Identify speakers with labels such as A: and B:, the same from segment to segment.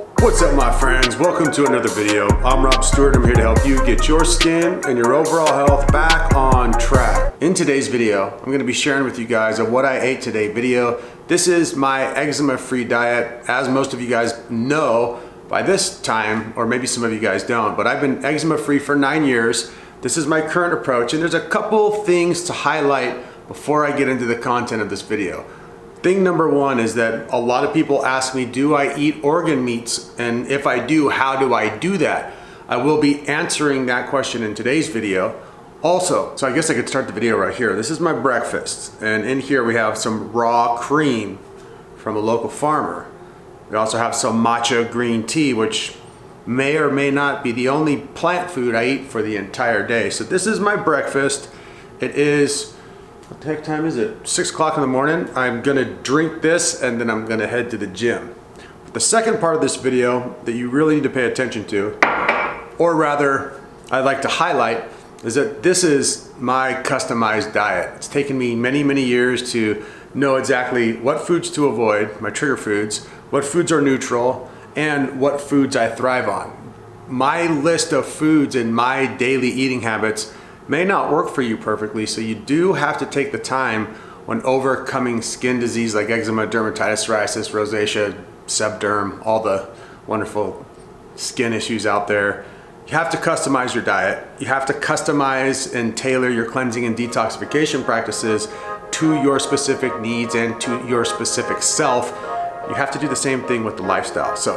A: What's up, my friends? Welcome to another video. I'm Stuart. I'm here to help you get your skin and your overall health back on track. In today's video, I'm going to be sharing with you guys a what I ate today video. This is my eczema-free diet. As most of you guys know by this time, or maybe some of you guys don't, but I've been eczema-free for 9 years. This is my current approach, and there's a couple things to highlight before I get into the content of this video. Thing number one is that a lot of people ask me, do I eat organ meats? And if I do, how do I do that? I will be answering that question in today's video. Also, so I guess I could start the video right here. This is my breakfast. And in here we have some raw cream from a local farmer. We also have some matcha green tea, which may or may not be the only plant food I eat for the entire day. So this is my breakfast. It is, what the heck time is it? 6 o'clock in the morning. I'm gonna drink this and then I'm gonna head to the gym. But the second part of this video that you really need to pay attention to, or rather I'd like to highlight, is that this is my customized diet. It's taken me many years to know exactly what foods to avoid, my trigger foods, what foods are neutral, and what foods I thrive on. My list of foods and my daily eating habits may not work for you perfectly, so you do have to take the time when overcoming skin disease like eczema, dermatitis, psoriasis, rosacea, sebderm, all the wonderful skin issues out there. You have to customize your diet. You have to customize and tailor your cleansing and detoxification practices to your specific needs and to your specific self. You have to do the same thing with the lifestyle. So,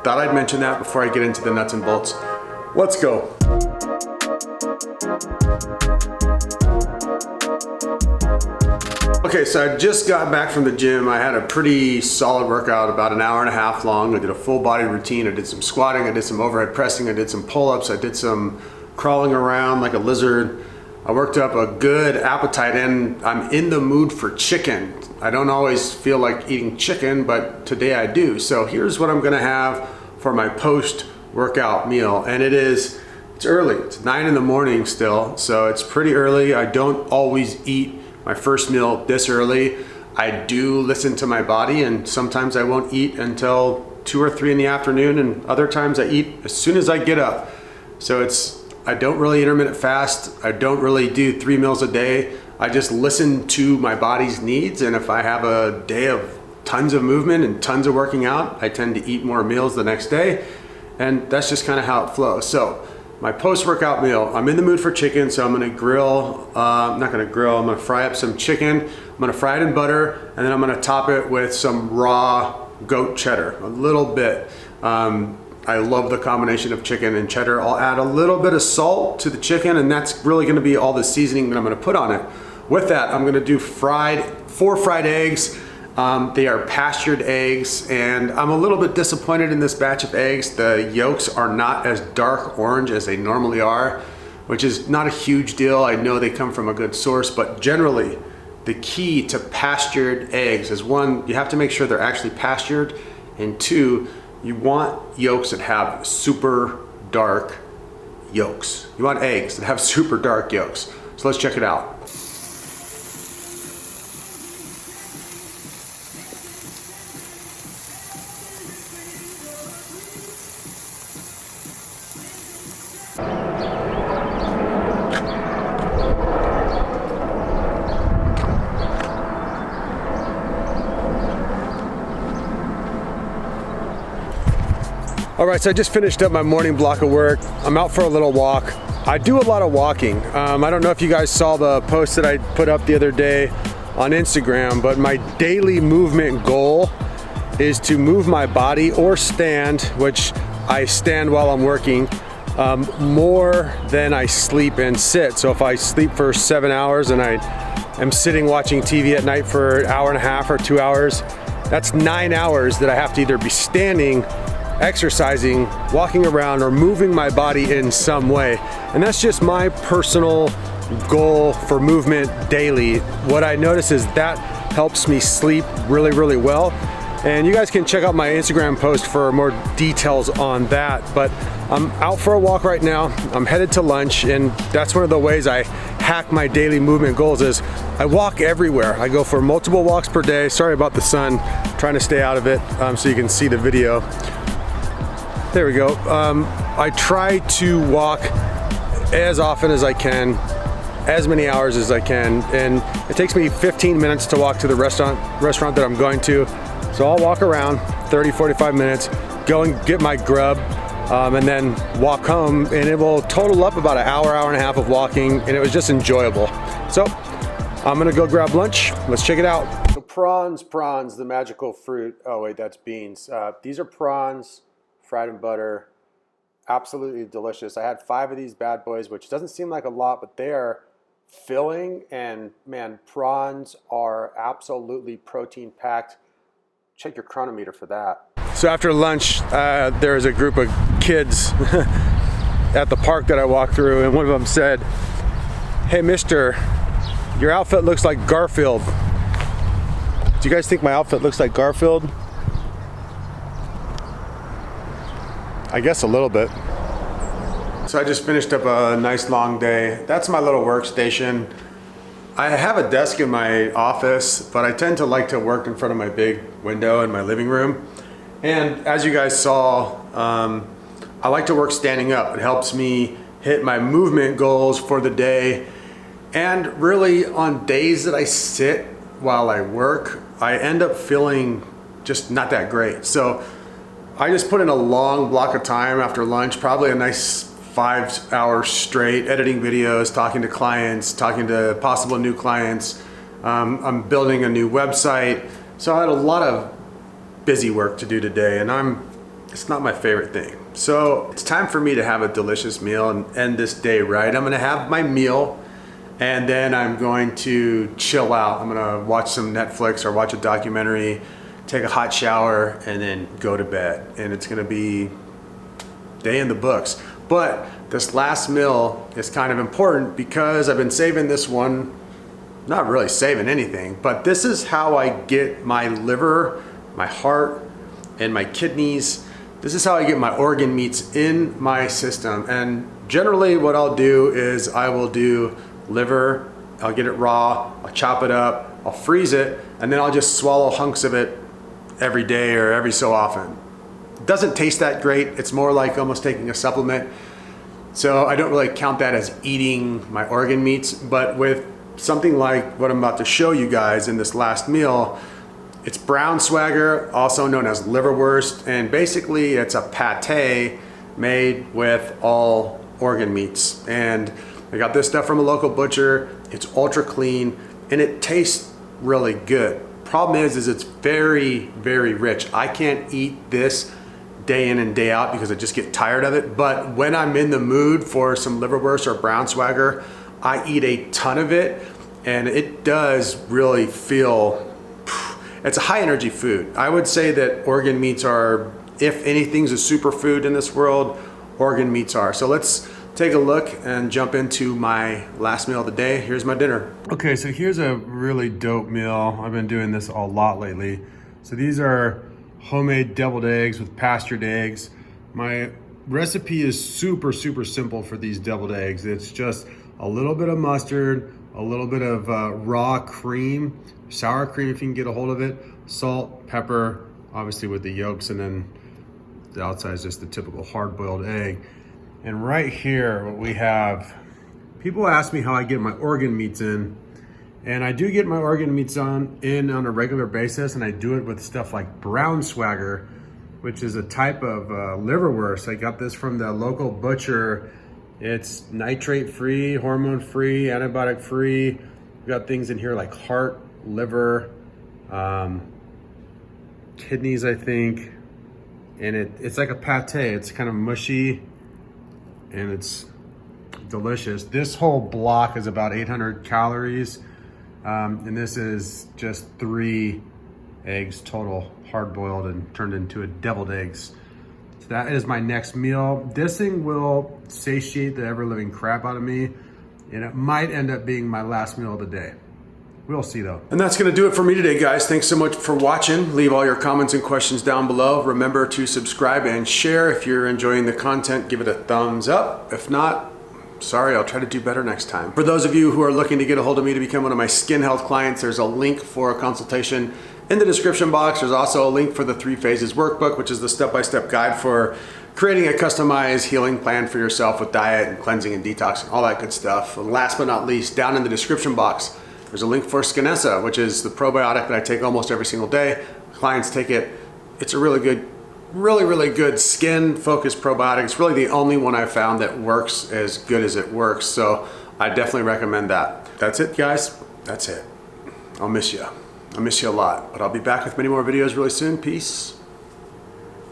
A: thought I'd mention that before I get into the nuts and bolts. Let's go. Okay, so I just got back from the gym. I had a pretty solid workout, about an hour and a half long. I did a full body routine. I did some squatting, I did some overhead pressing, I did some pull-ups, I did some crawling around like a lizard. I worked up a good appetite and I'm in the mood for chicken. I don't always feel like eating chicken, but today I do. So here's what I'm gonna have for my post-workout meal. And it's early, it's 9 in the morning still, so it's pretty early. I don't always eat my first meal this early. I do listen to my body, and sometimes I won't eat until 2 or 3 in the afternoon, and other times I eat as soon as I get up. So I don't really intermittent fast. I don't really do 3 meals a day. I just listen to my body's needs, and if I have a day of tons of movement and tons of working out, I tend to eat more meals the next day, and that's just kind of how it flows. So my post-workout meal, I'm in the mood for chicken, so I'm gonna grill, I'm gonna fry up some chicken. I'm gonna fry it in butter, and then I'm gonna top it with some raw goat cheddar, a little bit. I love the combination of chicken and cheddar. I'll add a little bit of salt to the chicken, and that's really gonna be all the seasoning that I'm gonna put on it. With that, I'm gonna do 4 fried eggs. They are pastured eggs, and I'm a little bit disappointed in this batch of eggs. The yolks are not as dark orange as they normally are, which is not a huge deal. I know they come from a good source, but generally the key to pastured eggs is, 1, you have to make sure they're actually pastured, and 2, you want yolks that have super dark yolks. You want eggs that have super dark yolks. So let's check it out. All right, so I just finished up my morning block of work. I'm out for a little walk. I do a lot of walking. I don't know if you guys saw the post that I put up the other day on Instagram, but my daily movement goal is to move my body or stand, which I stand while I'm working, more than I sleep and sit. So if I sleep for 7 hours and I am sitting watching TV at night for an hour and a half or 2 hours, that's 9 hours that I have to either be standing, exercising, walking around, or moving my body in some way. And that's just my personal goal for movement daily. What I notice is that helps me sleep really well. And you guys can check out my Instagram post for more details on that. But I'm out for a walk right now. I'm headed to lunch, and that's one of the ways I hack my daily movement goals is I walk everywhere. I go for multiple walks per day. Sorry about the sun, trying to stay out of it so you can see the video. There we go. I try to walk as often as I can, as many hours as I can, and it takes me 15 minutes to walk to the restaurant that I'm going to. So I'll walk around 30, 45 minutes, go and get my grub, and then walk home, and it will total up about an hour, hour and a half of walking, and it was just enjoyable. So I'm gonna go grab lunch. Let's check it out. So prawns, the magical fruit. Oh wait, that's beans. These are prawns, fried in butter. Absolutely delicious. I had 5 of these bad boys, which doesn't seem like a lot, but they are filling, and man, prawns are absolutely protein packed. Check your chronometer for that. So after lunch, there's a group of kids at the park that I walked through, and one of them said, "Hey mister, your outfit looks like Garfield." Do you guys think my outfit looks like Garfield? I guess a little bit. So I just finished up a nice long day. That's my little workstation. I have a desk in my office, but I tend to like to work in front of my big window in my living room. And as you guys saw, I like to work standing up. It helps me hit my movement goals for the day. And really on days that I sit while I work, I end up feeling just not that great. So I just put in a long block of time after lunch, probably a nice 5 hours straight, editing videos, talking to clients, talking to possible new clients. I'm building a new website. So I had a lot of busy work to do today, and it's not my favorite thing. So it's time for me to have a delicious meal and end this day right. I'm gonna have my meal, and then I'm going to chill out. I'm gonna watch some Netflix or watch a documentary, take a hot shower, and then go to bed. And it's gonna be day in the books. But this last meal is kind of important because I've been saving this one, not really saving anything, but this is how I get my liver, my heart, and my kidneys. This is how I get my organ meats in my system. And generally what I'll do is I will do liver, I'll get it raw, I'll chop it up, I'll freeze it, and then I'll just swallow hunks of it every day or every so often. It doesn't taste that great. It's more like almost taking a supplement. So I don't really count that as eating my organ meats, but with something like what I'm about to show you guys in this last meal, it's brown swagger, also known as liverwurst, and basically it's a pate made with all organ meats. And I got this stuff from a local butcher. It's ultra clean and it tastes really good. Problem is it's very, very rich. I can't eat this day in and day out because I just get tired of it. But when I'm in the mood for some liverwurst or brown swagger, I eat a ton of it, and it does really feel, it's a high energy food. I would say that organ meats are, if anything's a superfood in this world, organ meats are. So let's take a look and jump into my last meal of the day. Here's my dinner. Okay, so here's a really dope meal. I've been doing this a lot lately. So these are homemade deviled eggs with pastured eggs. My recipe is super, super simple for these deviled eggs. It's just a little bit of mustard, a little bit of raw cream, sour cream if you can get a hold of it, salt, pepper, obviously with the yolks, and then the outside is just the typical hard-boiled egg. And right here, what we have, people ask me how I get my organ meats in, and I do get my organ meats in on a regular basis, and I do it with stuff like brown swagger, which is a type of liverwurst. I got this from the local butcher. It's nitrate-free, hormone-free, antibiotic-free. We got things in here like heart, liver, kidneys, I think. And it's like a pate. It's kind of mushy, and it's delicious. This whole block is about 800 calories. And this is just 3 eggs total, hard-boiled and turned into a deviled eggs. So that is my next meal. This thing will satiate the ever-living crap out of me, and it might end up being my last meal of the day. We'll see though. And that's gonna do it for me today, guys. Thanks so much for watching. Leave all your comments and questions down below. Remember to subscribe and share. If you're enjoying the content, give it a thumbs up. If not, sorry, I'll try to do better next time. For those of you who are looking to get a hold of me to become one of my skin health clients, there's a link for a consultation In the description box, there's also a link for the 3 Phases Workbook, which is the step-by-step guide for creating a customized healing plan for yourself with diet and cleansing and detoxing, all that good stuff. And last but not least, down in the description box, there's a link for Skinessa, which is the probiotic that I take almost every single day. Clients take it. It's a really good skin-focused probiotic. It's really the only one I've found that works as good as it works. So I definitely recommend that. That's it, guys. That's it. I'll miss you. I miss you a lot, but I'll be back with many more videos really soon. Peace.